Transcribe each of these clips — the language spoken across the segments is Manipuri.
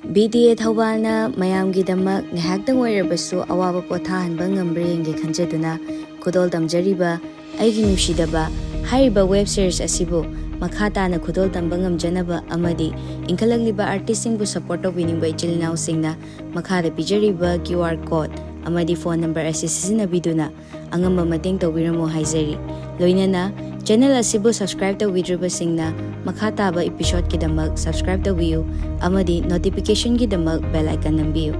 BDA Thaubalna mayamgidamak ngahaktang oirabasu awaba pothahanba ngambre yenge khanjaduna khudol tamjariba aigi nusidaba hariba web series asibu makha tana khudol tamba ngamjanaba amadi inkalagliba artist singbu support tawbiningba ichilnaw singna makhada pijariba QR code amadi phone number asi sisinabiduna angamba mateng tawbiramo haizari loinana channel asibu subscribe tawbidriba singna makha taba episode kidamak subscribe tawiyu amadi notification kidamak bell icon nambiyu.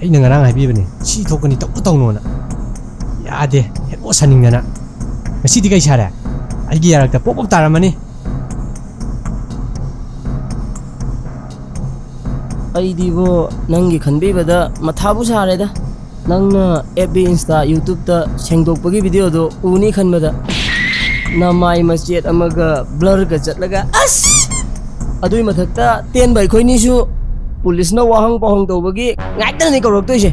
ꯑꯩꯅ ꯉꯔꯥꯡ ꯍꯥꯏꯕꯤꯕꯅꯦ ꯁꯤ ꯊꯣꯛꯀꯅꯤ ꯇꯧ ꯇꯧꯅꯣꯅ ꯌꯥꯗꯦ ꯍꯦꯛ ꯁꯥꯅꯤꯡꯗꯅ ꯉꯁꯤꯗꯤ ꯀꯩ ꯁꯥꯔꯦ ꯑꯩꯒꯤ ꯌꯥꯔꯛꯇ ꯄꯣꯞ ꯄꯣꯞ ꯇꯥꯔꯝꯃꯅꯤ ꯑꯩꯗꯤꯕꯣ ꯅꯪꯒꯤ ꯈꯟꯕꯤꯕꯗ ꯃꯊꯥꯕꯨ ꯁꯥꯔꯦꯗ ꯅꯪꯅ FB Insta YouTubeꯗ ꯁꯦꯡꯗꯣꯛꯄꯒꯤ ꯚꯤꯗꯤꯑꯣꯗꯣ ꯎꯅꯤ ꯈꯟꯕꯗ ꯅꯃꯥꯏ ꯃꯆꯦꯠ ꯑꯃꯒ ꯕ꯭ꯂꯔꯒ ꯆꯠꯂꯒ ꯑꯁ ꯑꯗꯨꯏ ꯃꯊꯛꯇ ꯇꯦꯟꯕ ꯑꯩꯈꯣꯏꯅꯤꯁꯨ पुलिसना वाहंग पाहंग तौबगी ngaitani कौरक्तोइसे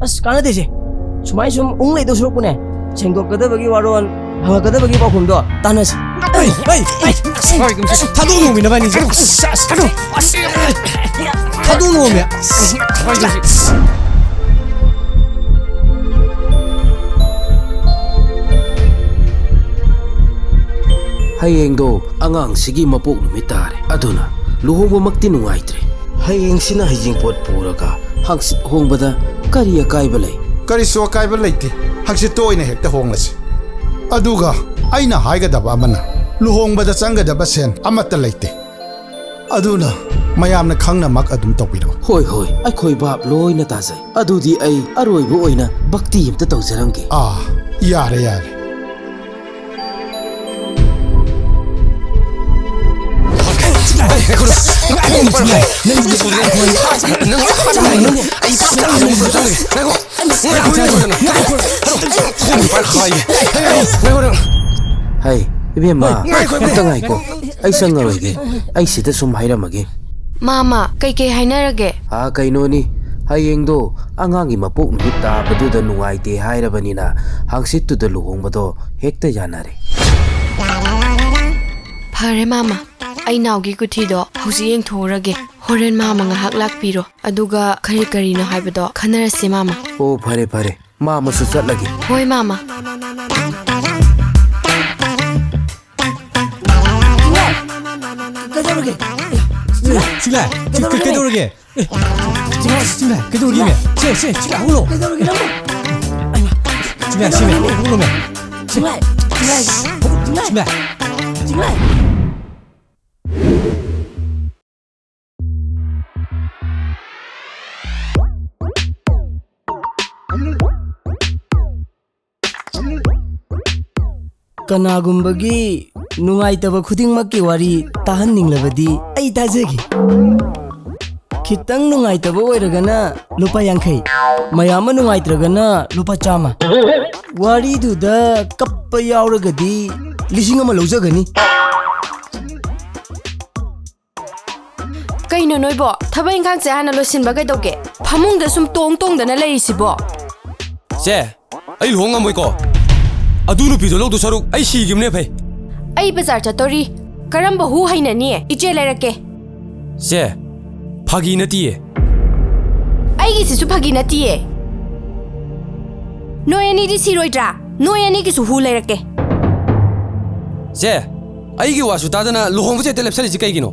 us कानदेसे सुमाय sum उंग लेदो सुरपुने सेंगदोकदबगी वारोन हंगकदबगी पाखुमदो Tanas थादोनो मिनबानी J थादोनो may Hayengdo angang sigi mapok numit tare aduna luhongba makti nungaitre hayeng sina hijing pot puraga hangsit hongbada kari akaiba lay kari so akaiba laite hangsit toina hekta honglase aduga aina haigadaba amana luhongbada changadaba sen amata laite aduna mayamna khangna mak adum topiro hoi hoi akhoi bab loina tajai adudi ai aroibu oina bhakti yimta tawjarange yare yare Hai, ibemma, tangai ko. Ai sangaroige. Ai sida sum hairamage. Mama, kai hainarage. Kaino ni. Hayengdo angangi mapok numit tabaduda nungaite hairabanina hangsittuda luhongbado hekta yanare. Phare mama. I naugi kuthido hausi yengthorage horen mama ngahak lakpiro aduga kari no haibado khanarase mama Oh phare mama su chatlage hoi mama कदरगे चिला कदरगे चिला कदरगे मे चिला हुलो चिला सिमे हुलो मे चिला कनागुंबगी नुंगाइतबा खुदिंगमक्की वारी ताहन्निंगलबदी आई ताजेगी खितंग नुंगाइतबा ओइरगना लुपा यांखै मयाम नुंगाइत्रगना लुपा चामा वारी दुदा कप्पा यावरगदी लिसिंग अमा लौजगनी कइनो नोइबो थबा इंखांग से हाना लोसिनबा गैदोगे फामुंगदा सुम तोंगदना लेरिसिबो से आई लोंगामोइको अदुनु पिदो लौदो सरुक आई सिगिमने फै आई बाजार चतोरी करम बहु हाइननी इचे लेरके से फागी नतिये आई गिसिसु Phagi नतिये Noi ani di siroidra. Noi ani ki suhu leirake. ꯁꯦ ꯑꯩꯒꯤ ꯋꯥꯁꯨ ꯇꯥꯗꯅ ꯂꯨꯍꯣꯡꯕꯁꯦ ꯍꯦꯛꯇ ꯂꯦꯞꯁꯜꯂꯤꯁꯤ ꯀꯩꯒꯤꯅꯣ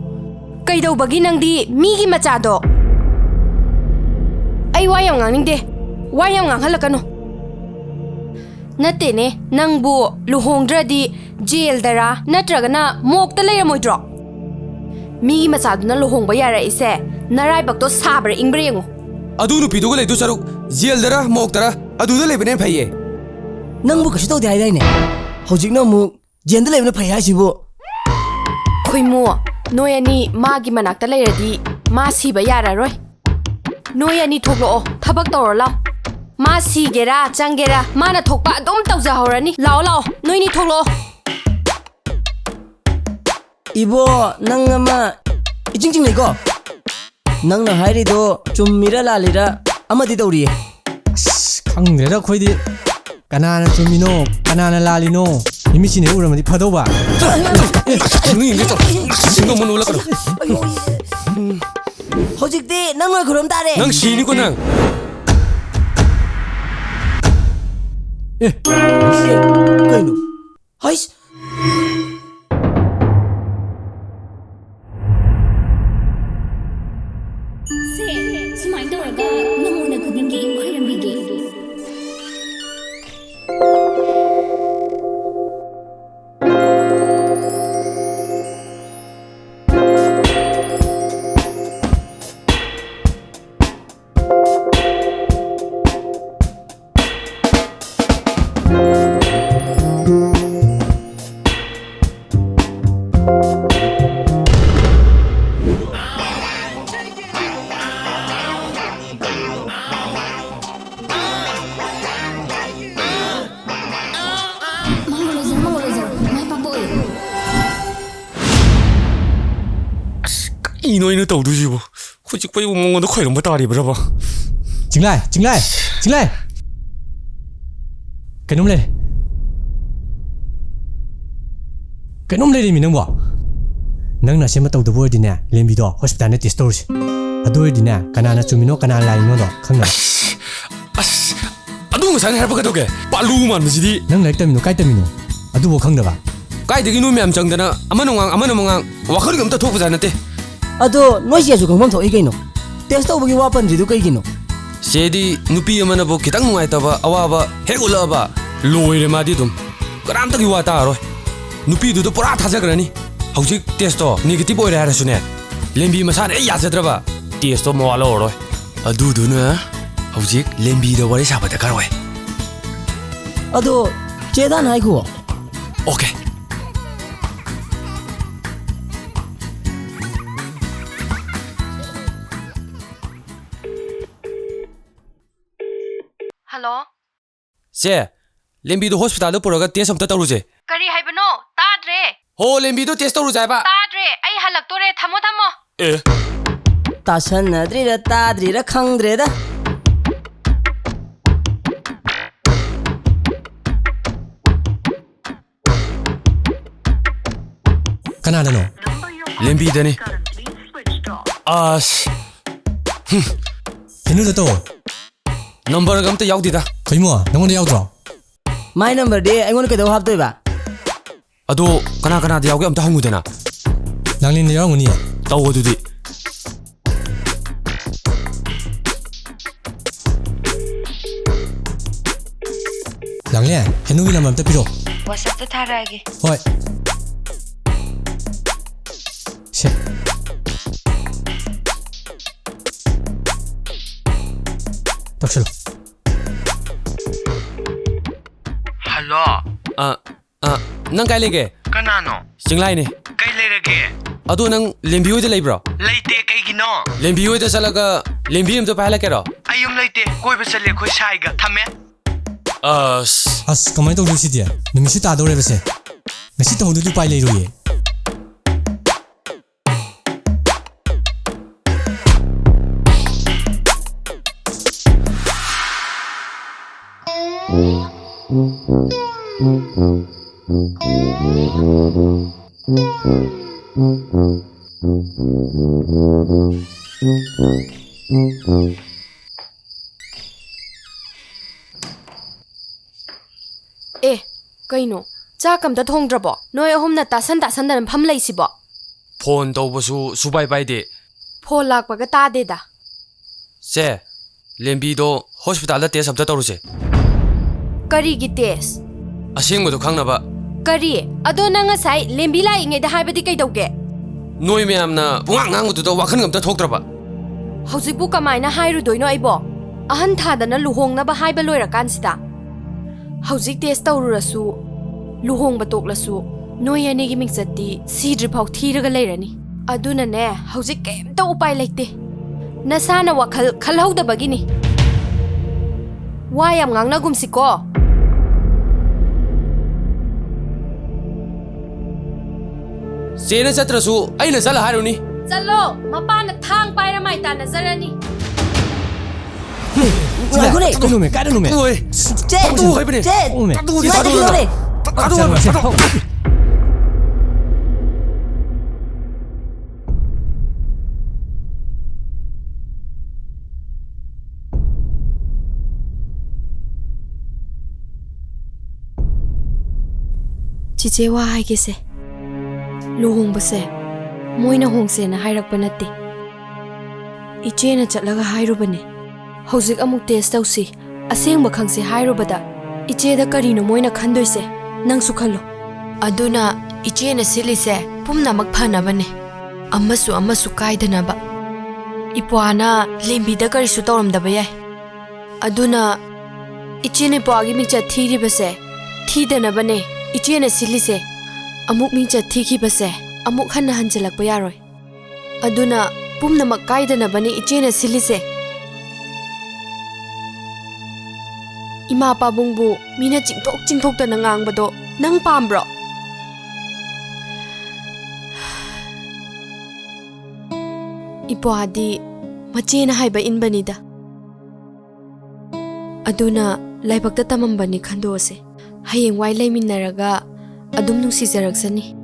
Kaidawbagi nangdi migi machado. Ai wa yam nganingde. Wa yam nganghalakano. Nattene nangbu luhongdradi jail dara natragana mokta leiramoidro. Migi machaduna luhongba yara ise narai bakto sabra ingbre yengo. ꯑꯗꯨ ꯅꯨꯄꯤꯗꯨꯒ ꯂꯩꯗꯨ ꯁꯔꯨꯛ ꯖꯦꯜꯗꯔ ꯃꯣꯛꯇꯔ ꯑꯗꯨꯗ ꯂꯩꯕꯅꯦ ꯐꯩꯌꯦ ꯅꯪꯕꯨ ꯀꯩꯁꯨ ꯇꯧꯗꯦ ꯍꯥꯏꯗꯥꯏꯅꯦ ꯍꯧꯖꯤꯛꯅ ꯑꯃꯨꯛ ꯖꯦꯟꯗ ꯂꯩꯕꯅ ꯐꯩ ꯍꯥꯏꯁꯤꯕꯨ Khoimo noi ani magi manakta leiradi ma siba yararoi. Noi ani thoklo thabak tawra law. Ma sigera changera mana thokpa adom tawja horani. Lao lao noi ni thoklo. 이보 ꯅꯪ ꯑꯃ 이징징 ꯂꯩꯀꯣ ꯅꯪꯅ ꯍꯥꯏꯔꯤꯗꯣ ꯆꯨꯝꯃꯤꯔ ꯂꯥꯜꯂꯤꯔ ꯑꯃꯗꯤ ꯇꯧꯔꯤꯌꯦ ꯈꯪꯗ꯭ꯔꯦꯗ ꯑꯩꯈꯣꯏꯗꯤ ꯀꯅꯥꯅ ꯆꯨꯝꯃꯤꯅꯣ ꯀꯅꯥꯅ ꯂꯥꯜꯂꯤꯅꯣ 이미지네 우르면 파도봐 싱거문 올라가라 ꯍꯧꯖꯤꯛꯇꯤ ꯅꯪꯅ ꯈꯨꯔꯨꯝ ꯇꯥꯔꯦ ꯅꯪ 시니고 ꯅꯪ ꯀꯩꯅꯣ ꯍꯩꯁ 수많이 돌아가 너무나 그는 게 과연 비게 이노이는 떠오르지고 호직과 이거 뭔가도 거의 너무 다리버려봐 징라이 그놈 레리미 능뭐 nangna sema tawdu boydina lembido hospital ne test torsi adoydina kanana chumino kanana laino do khangna adu ngasai harpa kadoge palu man msidi nang laik tamino kai tamino adu bo khangdaba kai degi no myam changdana amana ngang wakhari gamta thokpa janate ꯑꯗꯣ ꯅꯣꯏꯁꯤꯁꯨ ꯈꯪꯐꯝ ꯊꯣꯛꯏ ꯀꯩꯅꯣ ꯇꯦꯁ ꯇꯧꯕꯒꯤ ꯋꯥ ꯄꯟꯗ꯭ꯔꯤꯗꯨ ꯀꯩꯒꯤꯅꯣ ꯁꯦꯗꯤ ꯅꯨꯄꯤ ꯑꯃꯅꯕꯨ ꯈꯤꯇꯪ ꯅꯨꯡꯉꯥꯏꯇꯕ ꯑꯋꯥꯕ ꯍꯦꯛ ꯎꯠꯂꯛꯑꯕ ꯂꯣꯏꯔꯦ ꯃꯥꯗꯤ ꯑꯗꯨꯝ ꯀꯅꯥꯝꯇꯒꯤ ꯋꯥ ꯇꯥꯔꯔꯣꯏ ꯅꯨꯄꯤꯗꯨꯗ ꯄꯨꯔꯥ ꯊꯥꯖꯈ꯭ꯔꯅꯤ ꯍꯧꯖꯤꯛ ꯇꯦꯁꯇꯣ ꯅꯦꯒꯦꯇꯤꯚ ꯑꯣꯏꯔꯦ ꯍꯥꯏꯔꯁꯨꯅꯦ ꯂꯦꯝꯕꯤ ꯃꯁꯥꯅ ꯍꯦꯛ ꯌꯥꯖꯗ꯭ꯔꯕ ꯇꯦꯁꯇꯣ ꯃꯋꯥ ꯂꯧꯔꯔꯣꯏ ꯑꯗꯨꯗꯨꯅ ꯍꯧꯖꯤꯛ ꯂꯦꯝꯕꯤꯗ ꯋꯥꯔꯤ ꯁꯥꯕ ꯗꯔꯀꯥꯔ ꯑꯣꯏ ꯑꯗꯣ ꯆꯦꯗꯥꯅ ꯍꯥꯏꯈꯣ ꯑꯣꯀꯦ Hello? ꯁꯦ ꯂꯦꯝꯕꯤꯗꯣ ꯍꯣꯁꯄꯤꯇꯥꯜꯗ ꯄꯨꯔꯒ ꯇꯦꯁ ꯑꯝꯇ ꯇꯧꯔꯨꯁꯦ Kari haibano? Tadre. ꯍꯣ ꯂꯦꯝꯕꯤꯗꯣ ꯇꯦꯁ ꯇꯧꯔꯨꯁꯦ ꯍꯥꯏꯕ Tadre. Ai halaktore thamo thamo. ꯑꯦ ꯇꯥꯁꯟꯅꯗ꯭ꯔꯤꯔ ꯇꯥꯗ꯭ꯔꯤꯔ ꯈꯪꯗ꯭ꯔꯦꯗ kanana no ꯂꯦꯝꯕꯤꯗꯅꯤ ꯑꯁ kenu da to ꯅꯝꯕꯔꯒ ꯑꯝꯇ ꯌꯥꯎꯗꯦꯗ khoimo nangonda yaudro ꯃꯥꯏ ꯅꯝꯕꯔꯗꯤ ꯑꯩꯉꯣꯟꯗ ꯀꯩꯗꯧ ꯍꯥꯞꯇꯣꯏꯕ ꯑꯗꯣ ꯀꯅꯥꯗ ꯌꯥꯎꯒꯦ ꯑꯝꯇ ꯍꯪꯉꯨꯗꯅ nanglin da yawnguni ꯇꯧ ꯑꯗꯨꯗꯤ nangle henugi lam amta piro WhatsApp ta tharage. hoi se takshalo Hello, ꯅꯪ ꯀꯥꯏ ꯂꯩꯒꯦ kanano? ꯆꯤꯡꯂꯥꯏꯅꯦ Kay lerage? ꯑꯗꯣ ꯅꯪ ꯂꯦꯝꯕꯤ ꯍꯣꯏꯗ ꯂꯩꯕ꯭ꯔꯣ Laite kay gino? ꯂꯦꯝꯕꯤ ꯍꯣꯏꯗ ꯆꯠꯂꯒ ꯂꯦꯝꯕꯤ ꯑꯝꯇ ꯄꯥꯏꯍꯜꯂꯛꯀꯦꯔꯣ Ayum laite, koi ba sali koi saiga, tame? ꯑꯁ as kamai tawdu sidia nimisi ta dore bese ngasi tawdu du pai leiroye ꯑꯦ ꯀꯩꯅꯣ ꯆꯥꯛ ꯑꯝꯇ ꯊꯣꯡꯗ꯭ꯔꯕꯣ ꯅꯣꯏ ꯑꯍꯨꯝꯅ ꯇꯥꯁꯟꯗꯅ ꯐꯝ ꯂꯩꯁꯤꯕꯣ ꯐꯣꯟ ꯇꯧꯕꯁꯨ ꯁꯨꯄꯥꯏ ꯄꯥꯏꯗꯦ ꯐꯣꯟ ꯂꯥꯛꯄꯒ ꯇꯥꯗꯦꯗ ꯁꯦ ꯂꯦꯝꯕꯤꯗꯣ ꯍꯣꯁꯄꯤꯇꯥꯜꯗ ꯇꯦꯁ ꯑꯝꯇ ꯇꯧꯔꯨꯁꯦ ꯀꯔꯤꯒꯤ ꯇꯦꯁ ꯑꯁꯦꯡꯕꯗꯣ ꯈꯪꯅꯕ ꯀꯔꯤ ꯑꯗꯣ ꯅꯪ ꯉꯁꯥꯏ ꯂꯦꯝꯕꯤ ꯂꯥꯛꯏꯉꯩꯗ ꯍꯥꯏꯕꯗꯤ ꯀꯩꯗꯧꯒꯦ ꯅꯣꯏ ꯃꯌꯥꯝꯅ ꯄꯨꯡꯉꯥꯡ ꯉꯥꯡꯕꯗꯨꯗ ꯋꯥꯈꯜ ꯑꯝꯇ ꯊꯣꯛꯇ꯭ꯔꯕ ꯍꯧꯖꯤꯛꯄꯨ ꯀꯃꯥꯏꯅ ꯍꯥꯏꯔꯨꯗꯣꯏꯅꯣ ꯑꯩꯕꯣ ꯑꯍꯟ ꯊꯥꯗꯅ ꯂꯨꯍꯣꯡꯅꯕ ꯍꯥꯏꯕ ꯂꯣꯏꯔꯀꯥꯟꯁꯤꯗ ꯍꯧꯖꯤꯛ ꯇꯦꯁ ꯇꯧꯔꯨꯔꯁꯨ ꯂꯨꯍꯣꯡꯕ ꯇꯣꯛꯂꯁꯨ ꯅꯣꯏ ꯑꯅꯤꯒꯤ ꯃꯤꯡꯆꯠꯇꯤ ꯁꯤꯗ꯭ꯔꯤꯐꯥꯎ ꯊꯤꯔꯒ ꯂꯩꯔꯅꯤ ꯑꯗꯨꯅꯅꯦ ꯍꯧꯖꯤꯛ ꯀꯩꯝꯇ ꯎꯄꯥꯏ ꯂꯩꯇꯦ ꯅꯁꯥꯅ ꯋꯥꯈꯜ ꯈꯜꯍꯧꯗꯕꯒꯤꯅꯤ ꯋꯥ ꯌꯥꯝ ꯉꯥꯡꯅꯒꯨꯝꯁꯤꯀꯣ ꯆꯦꯅ ꯆꯠꯇ꯭ꯔꯁꯨ ꯑꯩꯅ ꯆꯠꯂ ꯍꯥꯏꯔꯨꯅꯤ ꯆꯠꯂꯣ ꯃꯄꯥꯅ ꯊꯥꯡ ꯄꯥꯏꯔ ꯃꯥꯏ ꯇꯥꯟꯅꯖꯔꯅꯤ ꯉꯥꯏꯈꯣꯅꯦ ꯀꯩꯅꯣꯃꯦ ꯀꯥꯏꯗꯅꯣꯃꯦ ꯆꯦ ꯑꯗꯨ ꯍꯥꯏꯕꯅꯦ ꯆꯦ ꯑꯣꯃꯦ ꯉꯥꯏꯈꯣꯅꯦ ꯆꯤꯆꯦ ꯋꯥ ꯍꯥꯏꯒꯦꯁꯦ ꯂꯨꯍꯣꯡꯕꯁꯦ ꯃꯣꯏꯅ ꯍꯣꯡꯁꯦꯅ ꯍꯥꯏꯔꯛꯄ ꯅꯠꯇꯦ ꯏꯆꯦꯅ ꯆꯠꯂꯒ ꯍꯥꯏꯔꯨꯕꯅꯦ ꯍꯧꯖꯤꯛ ꯑꯃꯨꯛ ꯇꯦꯁ ꯇꯧꯁꯤ ꯑꯁꯦꯡꯕ ꯈꯪꯁꯦ ꯍꯥꯏꯔꯨꯕꯗ ꯏꯆꯦꯗ ꯀꯔꯤꯅꯣ ꯃꯣꯏꯅ ꯈꯟꯗꯣꯏꯁꯦ ꯅꯪꯁꯨ ꯈꯜꯂꯣ ꯑꯗꯨꯅ ꯏꯆꯦꯅ ꯁꯤꯜꯂꯤꯁꯦ ꯄꯨꯝꯅꯃꯛ ꯐꯅꯕꯅꯦ ꯑꯃꯁꯨ ꯀꯥꯏꯗꯅꯕ ꯏꯄ꯭ꯋꯥꯅ ꯂꯦꯝꯕꯤꯗ ꯀꯔꯤꯁꯨ ꯇꯧꯔꯝꯗꯕ ꯌꯥꯏ ꯑꯗꯨꯅ ꯏꯆꯦꯅ ꯏꯄ꯭ꯋꯥꯒꯤ ꯃꯤꯡꯆꯠ ꯊꯤꯔꯤꯕꯁꯦ ꯊꯤꯗꯅꯕꯅꯦ 이제는 실리세 아묵 민자 티기바세 아묵 하나 한질락바 야로이 아두나 뿜나막 가이드나바니 이제는 실리세 이마 아빠봉부 미나 찡톡찡톡다는 앙바도 낭 팜브로 이뽀아디 마치나 하이바 인바니다 아두나 라이박다 tamambani khandoase hayeng wai laiminaraga adum nungsijaraksani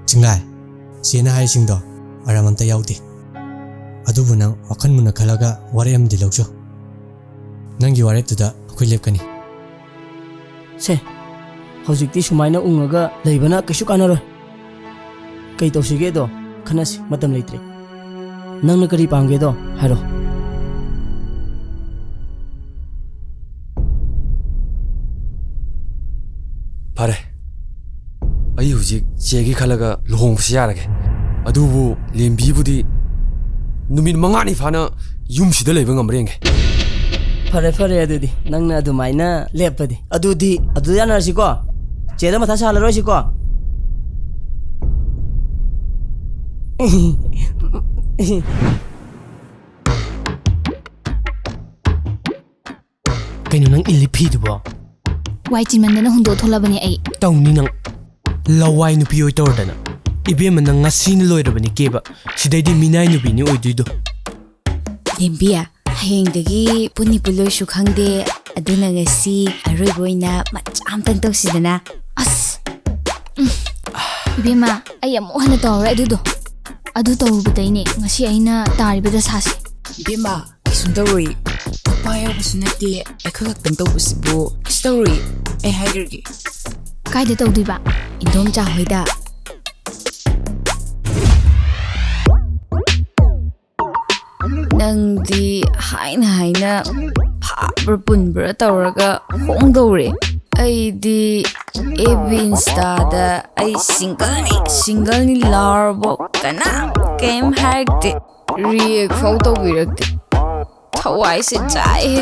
ꯆꯤꯡꯂꯥꯏ ꯆꯦꯅ ꯍꯥꯏꯁꯤꯡꯗꯣ ꯃꯔꯝ ꯑꯝꯇ ꯌꯥꯎꯗꯦ ꯑꯗꯨꯕꯨ ꯅꯪ ꯋꯥꯈꯜ ꯃꯨꯟꯅ ꯈꯜꯂꯒ ꯋꯥꯔꯦꯞ ꯑꯃꯗꯤ ꯂꯧꯖꯧ ꯅꯪꯒꯤ ꯋꯥꯔꯦꯞꯇꯨꯗ ꯑꯩꯈꯣꯏ ꯂꯦꯞꯀꯅꯤ ꯁꯦ ꯍꯧꯖꯤꯛꯇꯤ ꯁꯨꯃꯥꯏꯅ ꯎꯡꯉꯒ ꯂꯩꯕꯅ ꯀꯩꯁꯨ ꯀꯥꯟꯅꯔꯣꯏ ꯀꯩ ꯇꯧꯁꯤꯒꯦꯗꯣ ꯈꯟꯅꯁꯤ ꯃꯇꯝ ꯂꯩꯇ꯭ꯔꯦ ꯅꯪꯅ ꯀꯔꯤ ꯄꯥꯝꯒꯦꯗꯣ ꯍꯥꯏꯔꯣ ꯐꯔꯦ ꯑꯩ ꯍꯧꯖꯤꯛ ꯆꯦꯒꯤ ꯈꯜꯂꯒ ꯂꯨꯍꯣꯡꯕꯁꯤ ꯌꯥꯔꯒꯦ ꯑꯗꯨꯕꯨ ꯂꯦꯝꯕꯤꯕꯨꯗꯤ ꯅꯨꯃꯤꯠ 5ꯅꯤ ꯐꯥꯅ ꯌꯨꯝꯁꯤꯗ ꯂꯩꯕ ꯉꯝꯕ꯭ꯔ ꯌꯦꯡꯒꯦ ꯐꯔꯦ ꯐꯔꯦ ꯑꯗꯨꯗꯤ ꯅꯪꯅ ꯑꯗꯨꯃꯥꯏꯅ ꯂꯦꯞꯄꯗꯤ ꯑꯗꯨꯗꯤ ꯑꯗꯨꯗ ꯌꯥꯅꯔꯁꯤꯀꯣ ꯆꯦꯗ ꯃꯊꯥ ꯁꯥꯍꯜꯂꯔꯣꯏꯁꯤꯀꯣ ꯀꯩꯅꯣ ꯅꯪ ꯏꯜꯂꯤ ꯐꯤꯗꯨꯕꯣ ꯋꯥꯏ ꯆꯤꯟꯃꯟꯗꯅ ꯍꯨꯟꯗꯣꯛ ꯊꯣꯛꯂꯕꯅꯦ ꯑꯩ ꯇꯧꯅꯤ ꯅꯪ ꯂꯋꯥꯏ ꯅꯨꯄꯤ ꯑꯣꯏ ꯇꯧꯔꯗꯅ ꯏꯕꯦꯝꯃ ꯅꯪ ꯉꯁꯤꯅ ꯂꯣꯏꯔꯕꯅꯤ ꯀꯦꯕ ꯁꯤꯗꯩꯗꯤ ꯃꯤꯅꯥꯏ ꯅꯨꯄꯤꯅꯤ ꯑꯣꯏꯗꯣꯏꯗꯣ ꯂꯦꯝꯕꯤꯌꯥ ꯍꯌꯦꯡꯗꯒꯤ ꯄꯨꯟꯅꯤ ꯄꯨꯜꯂꯣꯏꯁꯨ ꯈꯪꯗꯦ ꯑꯗꯨꯅ ꯉꯁꯤ ꯑꯔꯣꯏꯕ ꯑꯣꯏꯅ ꯃꯆꯥ ꯑꯝꯇꯪ ꯇꯧꯁꯤꯗꯅ ꯑꯁ 이베마 ꯑꯩ ꯑꯃꯨꯛ ꯍꯟꯅ ꯇꯧꯔꯦ ꯑꯗꯨ ꯇꯧꯔꯨꯕꯗꯩꯅꯦ ꯉꯁꯤ ꯑꯩꯅ ꯇꯥꯔꯤꯕ ꯗꯁꯥꯁꯦ 이베마 ꯀꯩꯁꯨꯝ ꯇꯧꯔꯣꯏ ꯅꯨꯄꯥ ꯌꯥꯎꯕꯁꯨ ꯅꯠꯇꯦ ꯑꯩꯈꯣꯏ ꯈꯛꯇꯪ ꯇꯧꯕꯁꯤꯕꯨ ꯀꯩꯁꯨ ꯇꯧꯔꯣꯏ ꯑꯩ ꯍꯥꯏꯈ꯭ꯔꯒꯦ ꯀꯥꯏꯗ ꯇꯧꯗꯣꯏꯕ ꯏꯟꯗꯣꯝꯆꯥ ꯍꯣꯏꯗ ꯅꯪꯗꯤ ꯍꯥꯏꯅ ꯐꯥꯕ꯭ꯔꯥ ꯄꯨꯟꯕ꯭ꯔꯥ ꯇꯧꯔꯒ ꯍꯣꯡꯗꯧꯔꯦ ꯑꯩꯗꯤ ꯑꯦꯕꯤ ꯏꯟꯁꯇꯥꯗ ꯑꯩ ꯁꯤꯡꯒꯜꯅꯤ ꯂꯥꯎꯔꯕꯣ ꯀꯅꯥꯝ ꯀꯩꯝ ꯍꯥꯏꯔꯛꯇꯦ ꯔꯤꯑꯦꯛ ꯐꯥꯎ ꯇꯧꯕꯤꯔꯛꯇꯦ ꯊꯋꯥꯏꯁꯦ ꯆꯥꯏꯍꯦ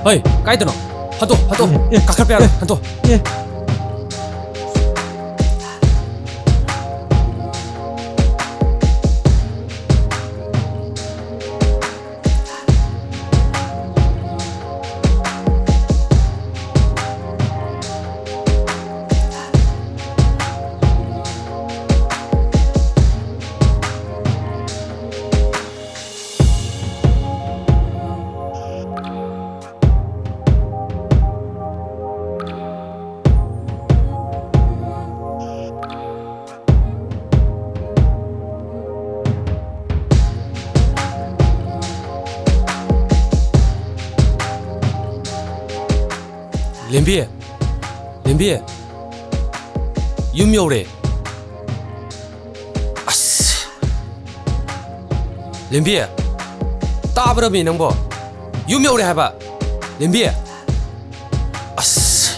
ꯍꯣꯏ ꯀꯥꯏꯗꯅꯣ ꯍꯟꯇꯣ ꯀꯥꯈꯠꯄ ꯌꯥꯔꯣꯏ ꯍꯟꯇꯣ ꯂꯦꯝꯕꯤ ꯂꯦꯝꯕꯤ ꯌꯨꯝ ꯌꯧꯔꯦ ꯑꯁ ꯂꯦꯝꯕꯤ ꯇꯥꯕ꯭ꯔꯃꯤ ꯅꯪꯕꯣ ꯌꯨꯝ ꯌꯧꯔꯦ ꯍꯥꯏꯕ ꯂꯦꯝꯕꯤ ꯑꯁ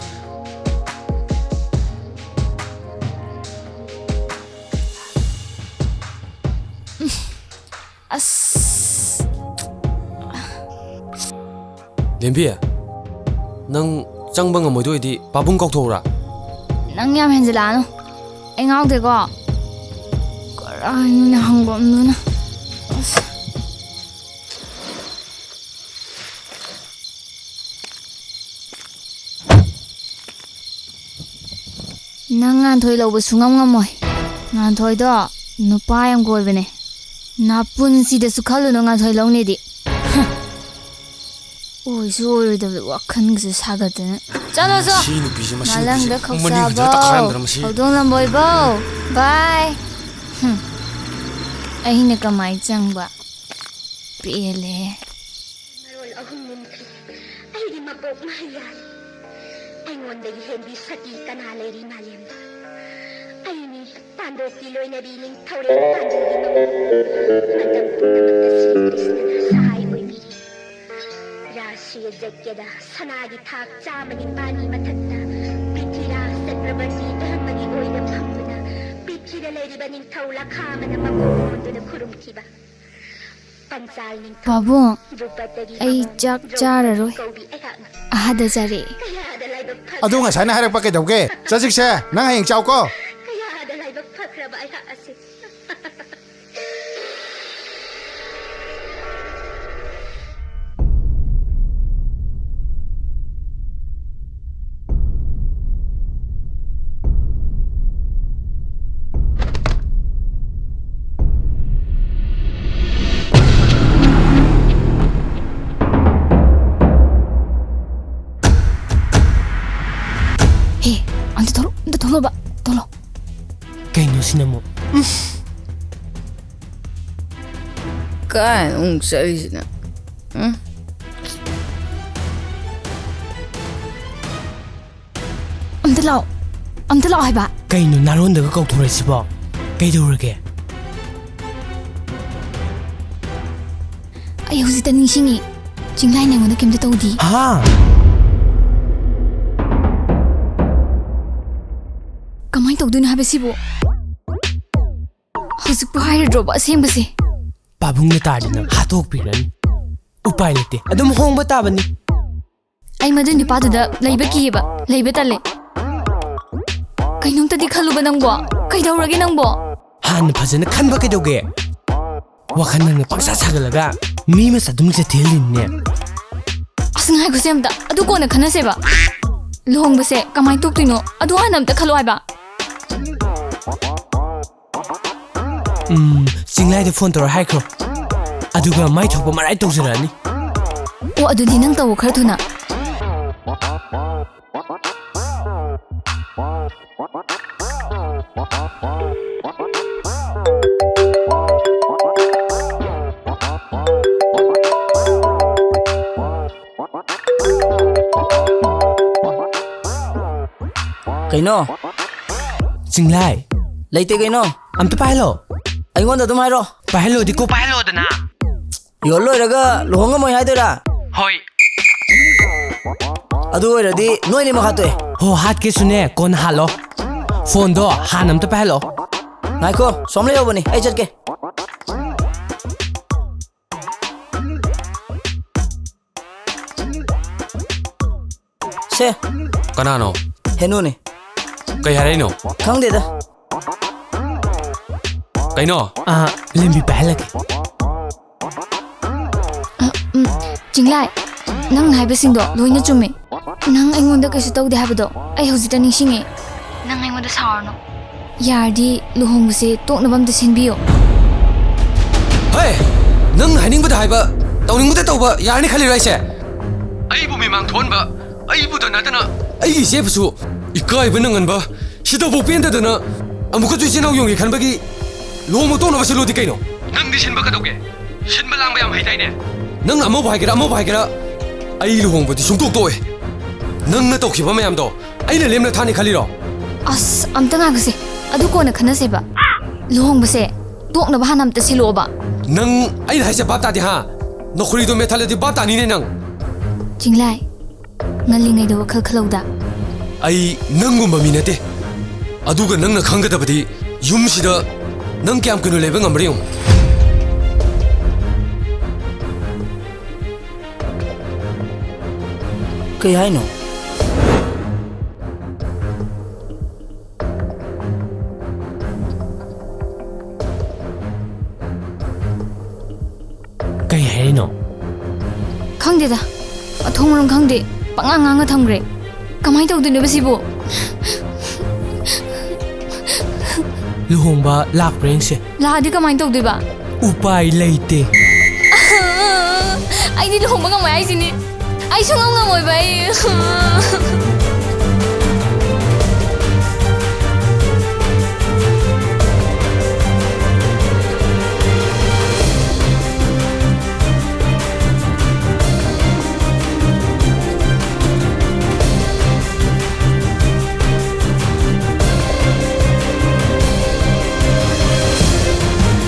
ꯑꯁ ꯂꯦꯝꯕꯤ ꯅꯪ ꯆꯪꯕ ꯉꯝꯃꯣꯏꯗꯣꯏꯗꯤ ꯄꯥꯕꯨꯡ ꯀꯧꯊꯣꯛꯎꯔꯥ ꯅꯪ ꯌꯥꯝ ꯍꯦꯟꯖꯤꯜꯂꯛꯑꯅꯨ ꯑꯩ ꯉꯥꯎꯗꯦꯀꯣ ꯀꯔꯥꯏꯅꯣꯅꯦ ꯍꯪꯐꯝꯗꯨꯅ ꯑꯁ ꯅꯪ ꯉꯥꯟꯊꯣꯏ ꯂꯧꯕ ꯁꯨꯡꯉꯝ ꯉꯝꯃꯣꯏ ꯉꯥꯟꯊꯣꯏꯗꯣ ꯅꯨꯄꯥ ꯌꯥꯝ ꯀꯣꯏꯕꯅꯦ ꯅꯥꯄꯨꯟꯁꯤꯗꯁꯨ ꯈꯜꯂꯨꯅꯨ ꯉꯥꯟꯊꯣꯏ ꯂꯧꯅꯦꯗꯤ ꯑꯣꯏꯁꯨ ꯑꯣꯏꯔꯣꯏꯗꯕꯗ ꯋꯥꯈꯟꯒꯁꯨ ꯁꯥꯒꯠꯇꯅ ꯆꯠꯂꯣ ꯆꯣ ꯁꯤ ꯅꯨꯄꯤꯁꯦ ꯃꯁꯤ ꯃꯥꯂꯪꯗ ꯅꯨꯄꯤꯁꯦ ꯃꯅꯤꯡ ꯐꯖꯅ ꯈꯧꯁꯥꯕꯧ ꯇꯛꯈꯥꯏꯔꯝꯗꯅ ꯃꯁꯤ ꯍꯧꯗꯣꯡ ꯂꯝꯕꯣꯏꯕꯧ ꯕꯥꯏ ꯑꯩꯅ ꯀꯃꯥꯏ ꯆꯪꯕ ꯄꯦꯜꯂꯦ ꯃꯔꯣꯜ ꯑꯍꯨꯝ ꯅꯨꯡꯊꯤ ꯑꯩꯒꯤ ꯃꯄꯣꯛ ꯃꯍꯩꯌꯥꯏ ꯑꯩꯉꯣꯟꯗꯒꯤ ꯍꯦꯟꯕꯤ ꯁꯇꯤ ꯀꯅꯥ ꯂꯩꯔꯤ ꯃꯥꯂꯦꯝꯗ ꯑꯩꯅꯤ ꯄꯥꯟꯗꯣꯞꯀꯤ ꯂꯣꯏꯅꯕꯤ ꯅꯤꯡꯊꯧꯔꯦꯜ ꯄꯥꯟꯖꯤꯒꯤ ꯃꯇꯝ ꯄꯨꯝꯅꯃꯛꯇ ꯁ꯭ꯔꯤ ꯀ꯭ꯔꯤꯁꯅꯅ ꯁꯍꯥꯏ ꯑꯣꯏꯕꯤꯔꯤ ꯔꯥꯁꯇ꯭ꯔꯤꯌ ꯖꯩꯒ꯭ꯌꯗ ꯁꯅꯥꯒꯤ ꯊꯥꯛ 104ꯒꯤ ꯃꯊꯛꯇ ꯄ꯭ꯔꯤꯊꯤꯔꯥꯖ ꯆꯀ꯭ꯔꯕꯔꯇꯤ ꯙꯔꯃꯒꯤ ꯑꯣꯏꯅ ꯐꯝꯗꯨꯅ ꯄ꯭ꯔꯤꯊꯤꯗ ꯂꯩꯔꯤꯕ ꯅꯤꯡꯊꯧ ꯂꯈꯥꯃꯅ ꯃꯀꯣꯛ ꯑꯣꯟꯗꯨꯅ ꯈꯨꯔꯨꯝꯈꯤꯕ ꯄꯟꯆꯥꯜ ꯅꯤꯡꯊꯧ ꯄꯥꯕꯨꯡ ꯗ꯭ꯔꯨꯄꯗꯒꯤ ꯑꯩ ꯆꯥꯛ ꯆꯥꯔꯔꯣꯏ ꯀꯧꯕꯤ ꯑꯩꯍꯥꯛꯅ ꯑꯍꯥꯗ ꯆꯥꯔꯦ ꯀꯌꯥꯗ ꯂꯥꯏꯕꯛ ꯑꯗꯨ ꯉꯁꯥꯏꯅ ꯍꯥꯏꯔꯛꯄ ꯀꯩꯗꯧꯒꯦ ꯆꯠꯁꯤꯛꯁꯦ ꯅꯪ ꯍꯌꯦꯡ ꯆꯥꯎꯀꯣ ꯀꯌꯥꯗ ꯂꯥꯏꯕꯛ ꯐꯈ꯭ꯔꯕ ꯑꯩꯍꯥꯛ ꯑꯁꯤ ꯍꯦ ꯑꯝꯇ ꯊꯣꯛꯂꯣꯕ ꯊꯣꯛꯂꯣ ꯀꯩꯅꯣ ꯁꯤꯅ ꯑꯃꯨꯛ ꯀꯥꯏ ꯑꯃꯨꯛ ꯆꯠꯂꯤꯁꯤꯅ ꯑꯝꯇ ꯂꯥꯛꯑꯣ ꯍꯥꯏꯕ ꯀꯩꯅꯣ ꯅꯥꯔꯣꯟꯗꯒ ꯀꯧꯊꯣꯔꯛꯏꯁꯤꯕꯣ ꯀꯩꯗꯧꯔꯒꯦ ꯑꯩ ꯍꯧꯖꯤꯛꯇ ꯅꯤꯡꯁꯤꯡꯉꯤ ꯆꯤꯡꯂꯥꯏꯅ ꯑꯩꯉꯣꯟꯗ ꯀꯩꯝꯇ ꯇꯧꯗꯤ ꯍꯥ ꯀꯃꯥꯏꯅ ꯇꯧꯗꯣꯏꯅꯣ ꯍꯥꯏꯕꯁꯤꯕꯨ ꯍꯧꯖꯤꯛꯄꯨ ꯍꯥꯏꯔꯗ꯭ꯔꯣꯕ ꯑꯁꯦꯡꯕꯁꯦ ꯄꯥꯕꯨꯡꯅ ꯇꯥꯔꯗꯤ ꯅꯪ ꯍꯥꯠꯇꯣꯛꯄꯤꯔꯅꯤ ꯎꯄꯥꯏ ꯂꯩꯇꯦ ꯑꯗꯨꯝ ꯍꯣꯡꯕ ꯇꯥꯕꯅꯤ ꯑꯩ ꯃꯗꯨ ꯅꯨꯄꯥꯗꯨꯗ ꯂꯩꯕ ꯀꯤꯌꯦꯕ ꯂꯩꯕ ꯇꯜꯂꯦ ꯀꯩꯅꯣꯝꯇꯗꯤ ꯈꯜꯂꯨꯕ ꯅꯪꯕꯣ ꯀꯩꯗꯧꯔꯒꯦ ꯅꯪꯕꯣ ꯍꯥꯟꯅ ꯐꯖꯅ ꯈꯟꯕ ꯀꯩꯗꯧꯒꯦ ꯋꯥꯈꯜ ꯅꯪꯅ ꯄꯪꯁꯥ ꯁꯥꯒꯠꯂꯒ ꯃꯤ ꯃꯆꯥ ꯑꯗꯨꯝ ꯆꯠꯊꯦꯜꯂꯤꯅꯦ ꯑꯁ ꯉꯥꯏꯈꯣꯁꯦ ꯑꯝꯇ ꯑꯗꯨ ꯀꯣꯟꯅ ꯈꯟꯅꯁꯦꯕ ꯂꯨꯍꯣꯡꯕꯁꯦ ꯀꯃꯥꯏꯅ ꯇꯣꯛꯇꯣꯏꯅꯣ ꯑꯗꯨ ꯍꯥꯟꯅ ꯑꯝꯇ ꯈꯜꯂꯣ ꯍꯥꯏꯕ ꯆꯤꯡꯂꯥꯏꯗ ꯐꯣꯟ ꯇꯧꯔ ꯍꯥꯏꯈ꯭ꯔꯣ ꯑꯗꯨꯒ ꯃꯥꯏ ꯊꯣꯛꯄ ꯃꯔꯥꯏ ꯇꯧꯖꯔꯛꯑꯅꯤ ꯑꯣ ꯑꯗꯨꯗꯤ ꯅꯪ ꯇꯧꯋꯣ ꯈꯔ ꯊꯨꯅ ꯀꯩꯅꯣ ꯆꯤꯡꯂꯥꯏ ꯂꯩꯇꯦ ꯀꯩꯅꯣ ꯑꯝꯇ ꯄꯥꯏꯍꯜꯂꯣ ꯑꯩꯉꯣꯟꯗ ꯑꯗꯨꯝ ꯍꯥꯏꯔꯣ ꯄꯥꯏꯍꯜꯂꯣꯗꯤ ꯀꯣ ꯄꯥꯏꯍꯜꯂꯣꯗꯅ ꯌꯣꯜ ꯂꯣꯏꯔꯒ ꯂꯨꯍꯣꯡꯉꯝꯃꯣꯏ ꯍꯥꯏꯗꯣꯏꯔꯥ ꯍꯣꯏ ꯑꯗꯨ ꯑꯣꯏꯔꯗꯤ ꯅꯣꯏꯅꯤ ꯃꯈꯥ ꯇꯣꯛꯑꯦ ꯍꯣ ꯍꯥꯠꯀꯦꯁꯨꯅꯦ ꯀꯣꯟꯅ ꯍꯥꯠꯂꯣ ꯐꯣꯟꯗꯣ ꯍꯥꯟꯅ ꯑꯝꯇ ꯄꯥꯏꯍꯜꯂꯣ ꯉꯥꯏꯈꯣ ꯁꯣꯝ ꯂꯩꯍꯧꯕꯅꯤ ꯑꯩ ꯆꯠꯀꯦ ꯁꯦ ꯀꯅꯥꯅꯣ ꯍꯦꯅꯨꯅꯦ ꯀꯩ ꯍꯥꯏꯔꯛꯏꯅꯣ ꯈꯪꯗꯦꯗ ꯀꯩꯅꯣ ꯂꯦꯝꯕꯤ ꯄꯥꯏꯍꯜꯂꯒꯦ ꯆꯤꯡꯂꯥꯏ ꯅꯪꯅ ꯍꯥꯏꯕꯁꯤꯡꯗꯣ ꯂꯣꯏꯅ ꯆꯨꯝꯃꯦ ꯅꯪ ꯑꯩꯉꯣꯟꯗ ꯀꯩꯁꯨ ꯇꯧꯗꯦ ꯍꯥꯏꯕꯗꯣ ꯑꯩ ꯍꯧꯖꯤꯛꯇ ꯅꯤꯡꯁꯤꯡꯉꯦ ꯅꯪ ꯑꯩꯉꯣꯟꯗ ꯁꯥꯎꯔꯅꯨ ꯌꯥꯔꯗꯤ ꯂꯨꯍꯣꯡꯕꯁꯦ ꯇꯣꯛꯅꯕ ꯑꯝꯇ ꯁꯤꯟꯕꯤꯌꯣ ꯍꯦ ꯅꯪ ꯍꯥꯏꯅꯤꯡꯕꯗ ꯍꯥꯏꯕ ꯇꯧꯅꯤꯡꯕꯗ ꯇꯧꯕ ꯌꯥꯔꯅꯤ ꯈꯜꯂꯤꯔꯣ ꯑꯩꯁꯦ ꯑꯩꯕꯨ ꯃꯤꯃꯥꯡ ꯊꯣꯛꯍꯟꯕ ꯑꯩꯕꯨꯗ ꯅꯠꯇꯅ ꯑꯩꯒꯤ ꯏꯆꯦꯕꯨꯁꯨ ꯏꯀꯥꯏꯕ ꯅꯪꯍꯟꯕ ꯁꯤꯗꯐꯥꯎ ꯄꯦꯟꯗꯗꯅ ꯑꯃꯨꯛꯀꯁꯨ ꯏꯆꯤꯟ ꯏꯅꯥꯎ ꯌꯣꯡꯒꯦ ꯈꯟꯕꯒꯤ ꯂꯨꯍꯣꯡꯕ ꯇꯣꯛꯅꯕ ꯁꯤꯜꯂꯨꯗꯤ ꯀꯩꯅꯣ ꯅꯪꯗꯤ ꯁꯤꯟꯕ ꯀꯩꯗꯧꯒꯦ ꯁꯤꯟꯕ ꯂꯥꯡꯕ ꯌꯥꯝ ꯍꯩꯗꯥꯏꯅꯦ ꯅꯪꯅ ꯑꯃꯕꯨ ꯍꯥꯏꯒꯦꯔꯥ ꯑꯃꯕꯨ ꯍꯥꯏꯒꯦꯔꯥ ꯑꯩ ꯂꯨꯍꯣꯡꯕꯗꯤ ꯁꯨꯡꯇꯣꯛ ꯇꯣꯛꯑꯦ ꯅꯪꯅ ꯇꯧꯈꯤꯕ ꯃꯌꯥꯝꯗꯣ ꯑꯩꯅ ꯂꯦꯝꯅ ꯊꯥꯅꯤ ꯈꯜꯂꯤꯔꯣ ꯑꯁ ꯑꯝꯇ ꯉꯥꯏꯈꯣꯁꯦ ꯑꯗꯨ ꯀꯣꯟꯅ ꯈꯟꯅꯁꯦꯕ ꯂꯨꯍꯣꯡꯕꯁꯦ ꯇꯣꯛꯅꯕ ꯍꯥꯟꯅ ꯑꯝꯇ ꯁꯤꯜꯂꯛꯑꯣꯕ ꯅꯪ ꯑꯩꯅ ꯍꯥꯏꯁꯦ ꯚꯥꯞ ꯇꯥꯗꯦ ꯍꯥ ꯅꯈꯨꯔꯤꯗꯣ ꯃꯦꯠꯊꯜꯂꯗꯤ ꯚꯥꯞ ꯇꯥꯅꯤꯅꯦ ꯅꯪ ꯆꯤꯡꯂꯥꯏ ꯉꯜꯂꯤꯉꯩꯗ ꯋꯥꯈꯜ ꯈꯜꯍꯧꯗ ꯑꯩ ꯅꯪꯒꯨꯝꯕ ꯃꯤ ꯅꯠꯇꯦ ꯑꯗꯨꯒ ꯅꯪꯅ ꯈꯪꯒꯗꯕꯗꯤ ꯌꯨꯝꯁꯤꯗ ꯅꯪ ꯀꯌꯥꯝ ꯀꯨꯏꯅ ꯂꯩꯕ ꯉꯝꯕ꯭ꯔ ꯌꯦꯡꯉꯨ ꯀꯩ ꯍꯥꯏꯅꯣ ꯀꯩ ꯍꯥꯏꯔꯤꯅꯣ ꯈꯪꯗꯦꯗ ꯑꯊꯣꯡ ꯃꯔꯝ ꯈꯪꯗꯦ ꯄꯪꯉꯥꯡ ꯉꯥꯡꯉ ꯊꯝꯈ꯭ꯔꯦ ꯀꯃꯥꯏꯅ ꯇꯧꯗꯣꯏꯅꯣꯕ ꯁꯤꯕꯨ ꯂꯨꯍꯣꯡꯕ ꯂꯥꯛꯄ꯭ꯔꯥ ꯌꯦꯡꯁꯦ ꯂꯥꯛꯑꯗꯤ ꯀꯃꯥꯏꯅ ꯇꯧꯗꯣꯏꯕ ꯎꯄꯥꯏ ꯂꯩꯇꯦ ꯑꯩꯗꯤ ꯂꯨꯍꯣꯡꯕ ꯉꯝꯃꯣꯏ ꯍꯥꯏꯁꯤꯅꯤ ꯑꯩ ꯁꯨꯡꯉꯝ ꯉꯝꯃꯣꯏꯕ ꯑꯩ